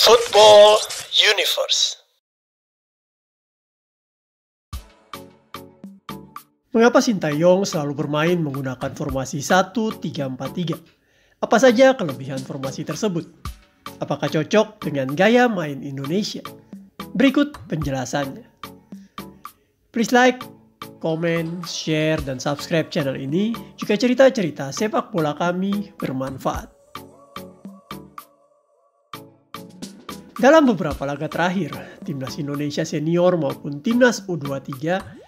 Football Universe. Mengapa Sintayong selalu bermain menggunakan formasi 1-3-4-3? Apa saja kelebihan formasi tersebut? Apakah cocok dengan gaya main Indonesia? Berikut penjelasannya. Please like, komen, share, dan subscribe channel ini jika cerita-cerita sepak bola kami bermanfaat. Dalam beberapa laga terakhir, Timnas Indonesia Senior maupun Timnas U23,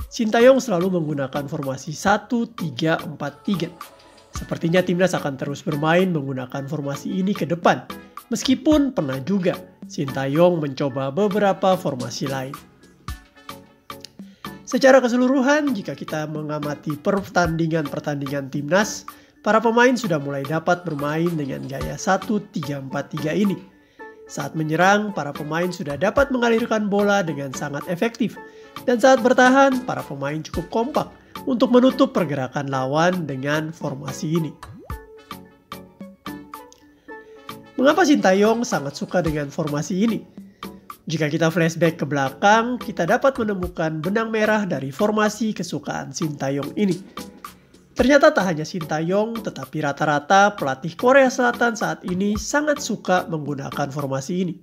Sintayong selalu menggunakan formasi 1-3-4-3. Sepertinya Timnas akan terus bermain menggunakan formasi ini ke depan, meskipun pernah juga Sintayong mencoba beberapa formasi lain. Secara keseluruhan, jika kita mengamati pertandingan Timnas, para pemain sudah mulai dapat bermain dengan gaya 1-3-4-3 ini. Saat menyerang, para pemain sudah dapat mengalirkan bola dengan sangat efektif. Dan saat bertahan, para pemain cukup kompak untuk menutup pergerakan lawan dengan formasi ini. Mengapa Sintayong sangat suka dengan formasi ini? Jika kita flashback ke belakang, kita dapat menemukan benang merah dari formasi kesukaan Sintayong ini. Ternyata tak hanya Sintayong, tetapi rata-rata pelatih Korea Selatan saat ini sangat suka menggunakan formasi ini.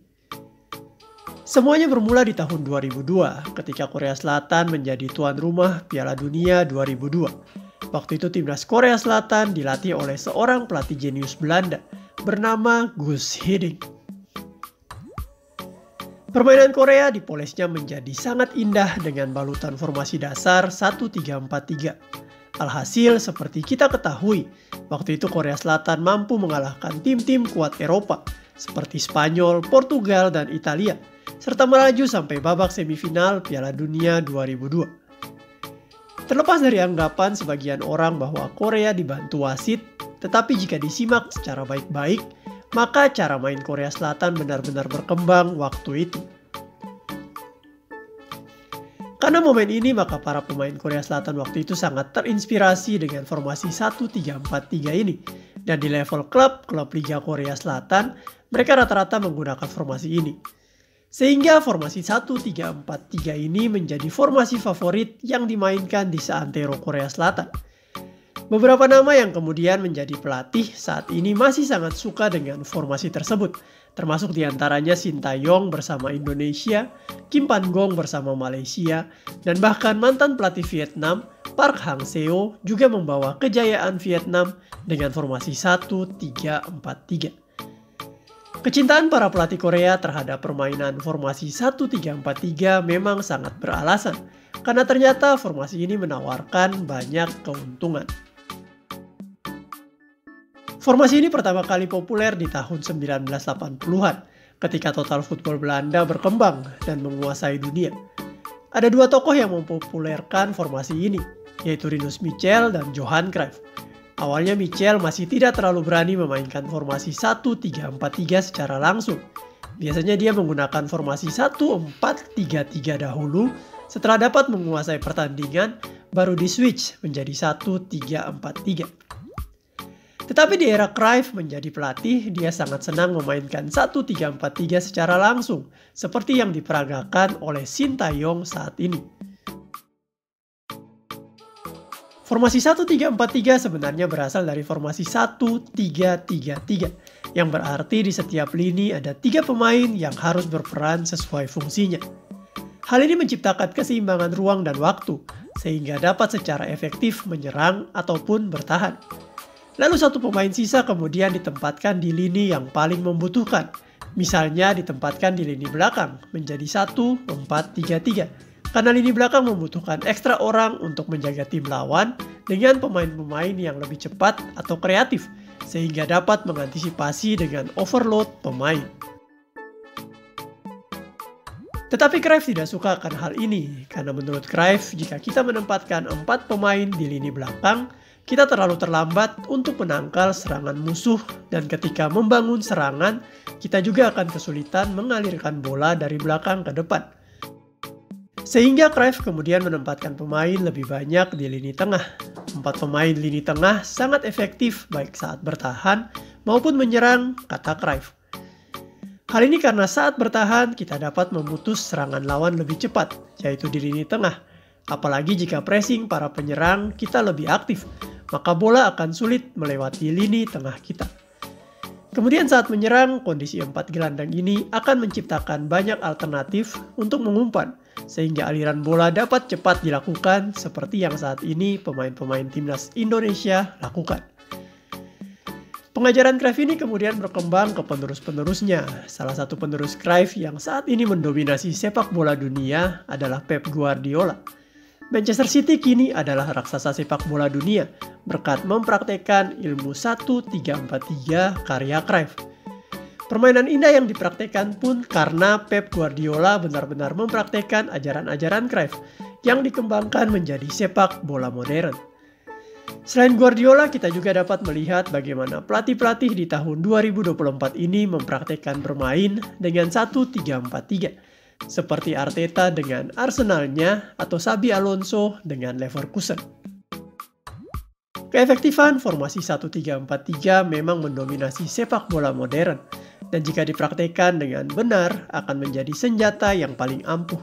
Semuanya bermula di tahun 2002 ketika Korea Selatan menjadi tuan rumah Piala Dunia 2002. Waktu itu timnas Korea Selatan dilatih oleh seorang pelatih jenius Belanda bernama Guus Hiddink. Permainan Korea dipolesnya menjadi sangat indah dengan balutan formasi dasar 1-3-4-3. Alhasil, seperti kita ketahui, waktu itu Korea Selatan mampu mengalahkan tim-tim kuat Eropa seperti Spanyol, Portugal, dan Italia, serta melaju sampai babak semifinal Piala Dunia 2002. Terlepas dari anggapan sebagian orang bahwa Korea dibantu wasit, tetapi jika disimak secara baik-baik, maka cara main Korea Selatan benar-benar berkembang waktu itu. Karena momen ini, maka para pemain Korea Selatan waktu itu sangat terinspirasi dengan formasi 1-3-4-3 ini. Dan di level klub Liga Korea Selatan, mereka rata-rata menggunakan formasi ini. Sehingga formasi 1-3-4-3 ini menjadi formasi favorit yang dimainkan di seantero Korea Selatan. Beberapa nama yang kemudian menjadi pelatih saat ini masih sangat suka dengan formasi tersebut, termasuk diantaranya Sintayong bersama Indonesia, Kim Pan-gong bersama Malaysia, dan bahkan mantan pelatih Vietnam, Park Hang-seo juga membawa kejayaan Vietnam dengan formasi 1-3-4-3. Kecintaan para pelatih Korea terhadap permainan formasi 1-3-4-3 memang sangat beralasan, karena ternyata formasi ini menawarkan banyak keuntungan. Formasi ini pertama kali populer di tahun 1980-an, ketika total football Belanda berkembang dan menguasai dunia. Ada dua tokoh yang mempopulerkan formasi ini, yaitu Rinus Michels dan Johan Cruyff. Awalnya Michels masih tidak terlalu berani memainkan formasi 1-3-4-3 secara langsung. Biasanya dia menggunakan formasi 1-4-3-3 dahulu, setelah dapat menguasai pertandingan, baru di-switch menjadi 1-3-4-3. Tetapi di era Cruyff menjadi pelatih, dia sangat senang memainkan 1-3-4-3 secara langsung, seperti yang diperagakan oleh Sintayong saat ini. Formasi 1-3-4-3 sebenarnya berasal dari formasi 1-3-3-3, yang berarti di setiap lini ada 3 pemain yang harus berperan sesuai fungsinya. Hal ini menciptakan keseimbangan ruang dan waktu, sehingga dapat secara efektif menyerang ataupun bertahan. Lalu satu pemain sisa kemudian ditempatkan di lini yang paling membutuhkan. Misalnya ditempatkan di lini belakang menjadi 1-4-3-3. Karena lini belakang membutuhkan ekstra orang untuk menjaga tim lawan dengan pemain-pemain yang lebih cepat atau kreatif. Sehingga dapat mengantisipasi dengan overload pemain. Tetapi Cruyff tidak suka akan hal ini. Karena menurut Cruyff, jika kita menempatkan 4 pemain di lini belakang, kita terlalu terlambat untuk menangkal serangan musuh, dan ketika membangun serangan, kita juga akan kesulitan mengalirkan bola dari belakang ke depan. Sehingga Cruyff kemudian menempatkan pemain lebih banyak di lini tengah. 4 pemain lini tengah sangat efektif baik saat bertahan maupun menyerang, kata Cruyff. Hal ini karena saat bertahan kita dapat memutus serangan lawan lebih cepat, yaitu di lini tengah. Apalagi jika pressing para penyerang kita lebih aktif, maka bola akan sulit melewati lini tengah kita. Kemudian saat menyerang, kondisi 4 gelandang ini akan menciptakan banyak alternatif untuk mengumpan, sehingga aliran bola dapat cepat dilakukan seperti yang saat ini pemain-pemain timnas Indonesia lakukan. Pengajaran Cruyff ini kemudian berkembang ke penerus-penerusnya. Salah satu penerus Cruyff yang saat ini mendominasi sepak bola dunia adalah Pep Guardiola. Manchester City kini adalah raksasa sepak bola dunia berkat mempraktekkan ilmu 1-3-4-3 karya Cruyff. Permainan indah yang dipraktekkan pun karena Pep Guardiola benar-benar mempraktekkan ajaran-ajaran Cruyff yang dikembangkan menjadi sepak bola modern. Selain Guardiola, kita juga dapat melihat bagaimana pelatih-pelatih di tahun 2024 ini mempraktekkan bermain dengan 1-3-4-3. Seperti Arteta dengan Arsenalnya atau Xabi Alonso dengan Leverkusen. Keefektifan formasi 1-3-4-3 memang mendominasi sepak bola modern, dan jika dipraktekkan dengan benar akan menjadi senjata yang paling ampuh.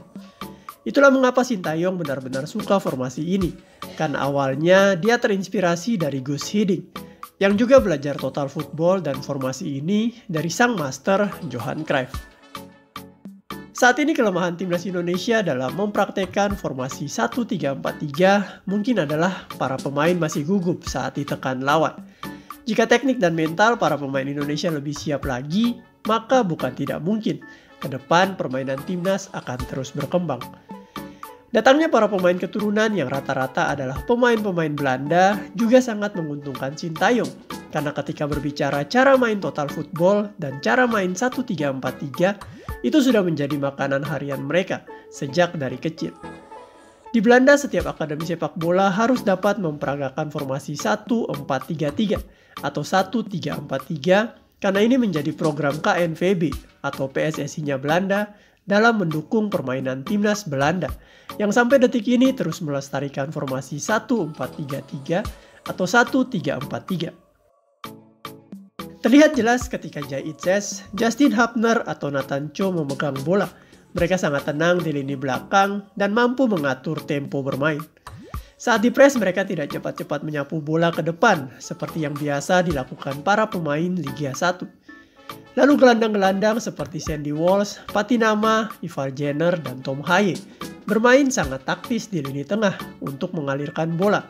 Itulah mengapa Sintayong benar-benar suka formasi ini, karena awalnya dia terinspirasi dari Guus Hiddink, yang juga belajar total football dan formasi ini dari sang master Johan Cruyff. Saat ini kelemahan timnas Indonesia dalam mempraktekkan formasi 1-3-4-3 mungkin adalah para pemain masih gugup saat ditekan lawan. Jika teknik dan mental para pemain Indonesia lebih siap lagi, maka bukan tidak mungkin ke depan permainan timnas akan terus berkembang. Datangnya para pemain keturunan yang rata-rata adalah pemain-pemain Belanda juga sangat menguntungkan Sintayong, karena ketika berbicara cara main total football dan cara main 1-3-4-3 itu sudah menjadi makanan harian mereka sejak dari kecil. Di Belanda setiap akademi sepak bola harus dapat memperagakan formasi 1-4-3-3 atau 1-3-4-3 karena ini menjadi program KNVB atau PSSI-nya Belanda dalam mendukung permainan timnas Belanda yang sampai detik ini terus melestarikan formasi 1-4-3-3 atau 1-3-4-3. Terlihat jelas ketika Jay Itzes, Justin Hapner atau Nathan Cho memegang bola. Mereka sangat tenang di lini belakang dan mampu mengatur tempo bermain. Saat di press mereka tidak cepat-cepat menyapu bola ke depan seperti yang biasa dilakukan para pemain Liga 1. Lalu gelandang-gelandang seperti Sandy Walsh, Patinama, Ivar Jenner, dan Tom Haye bermain sangat taktis di lini tengah untuk mengalirkan bola.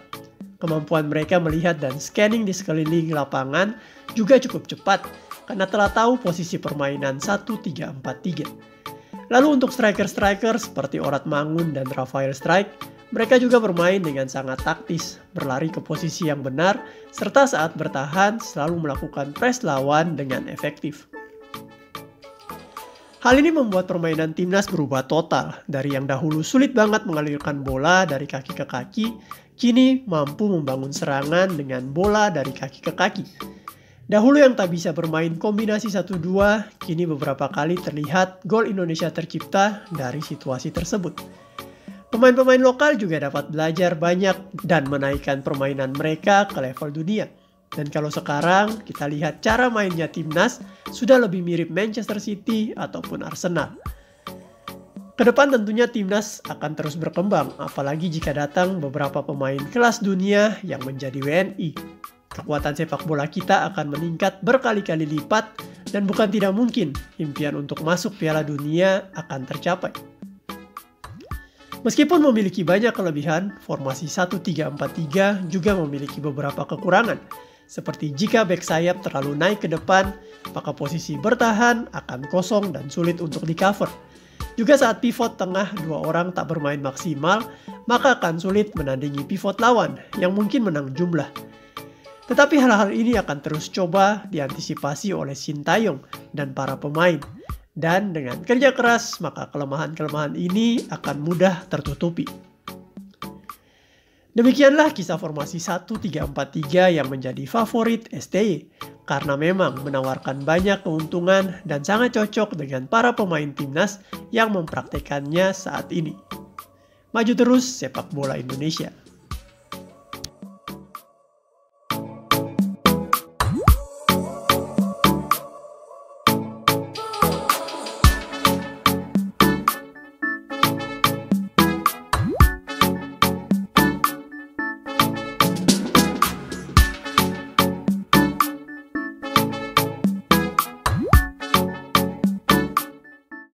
Kemampuan mereka melihat dan scanning di sekeliling lapangan juga cukup cepat karena telah tahu posisi permainan 1-3-4-3. Lalu untuk striker-striker seperti Orat Mangun dan Rafael Strijk, mereka juga bermain dengan sangat taktis, berlari ke posisi yang benar, serta saat bertahan selalu melakukan press lawan dengan efektif. Hal ini membuat permainan timnas berubah total, dari yang dahulu sulit banget mengalirkan bola dari kaki ke kaki, kini mampu membangun serangan dengan bola dari kaki ke kaki. Dahulu yang tak bisa bermain kombinasi 1-2, kini beberapa kali terlihat gol Indonesia tercipta dari situasi tersebut. Pemain-pemain lokal juga dapat belajar banyak dan menaikkan permainan mereka ke level dunia. Dan kalau sekarang kita lihat cara mainnya timnas sudah lebih mirip Manchester City ataupun Arsenal. Kedepan tentunya timnas akan terus berkembang, apalagi jika datang beberapa pemain kelas dunia yang menjadi WNI. Kekuatan sepak bola kita akan meningkat berkali-kali lipat dan bukan tidak mungkin impian untuk masuk Piala Dunia akan tercapai. Meskipun memiliki banyak kelebihan, formasi 1-3-4-3 juga memiliki beberapa kekurangan. Seperti jika back sayap terlalu naik ke depan, maka posisi bertahan akan kosong dan sulit untuk di-cover. Juga saat pivot tengah dua orang tak bermain maksimal, maka akan sulit menandingi pivot lawan yang mungkin menang jumlah. Tetapi hal-hal ini akan terus coba diantisipasi oleh Sintayong dan para pemain. Dan dengan kerja keras, maka kelemahan-kelemahan ini akan mudah tertutupi. Demikianlah kisah formasi 1-3-4-3 yang menjadi favorit STY, karena memang menawarkan banyak keuntungan dan sangat cocok dengan para pemain timnas yang mempraktekannya saat ini. Maju terus sepak bola Indonesia.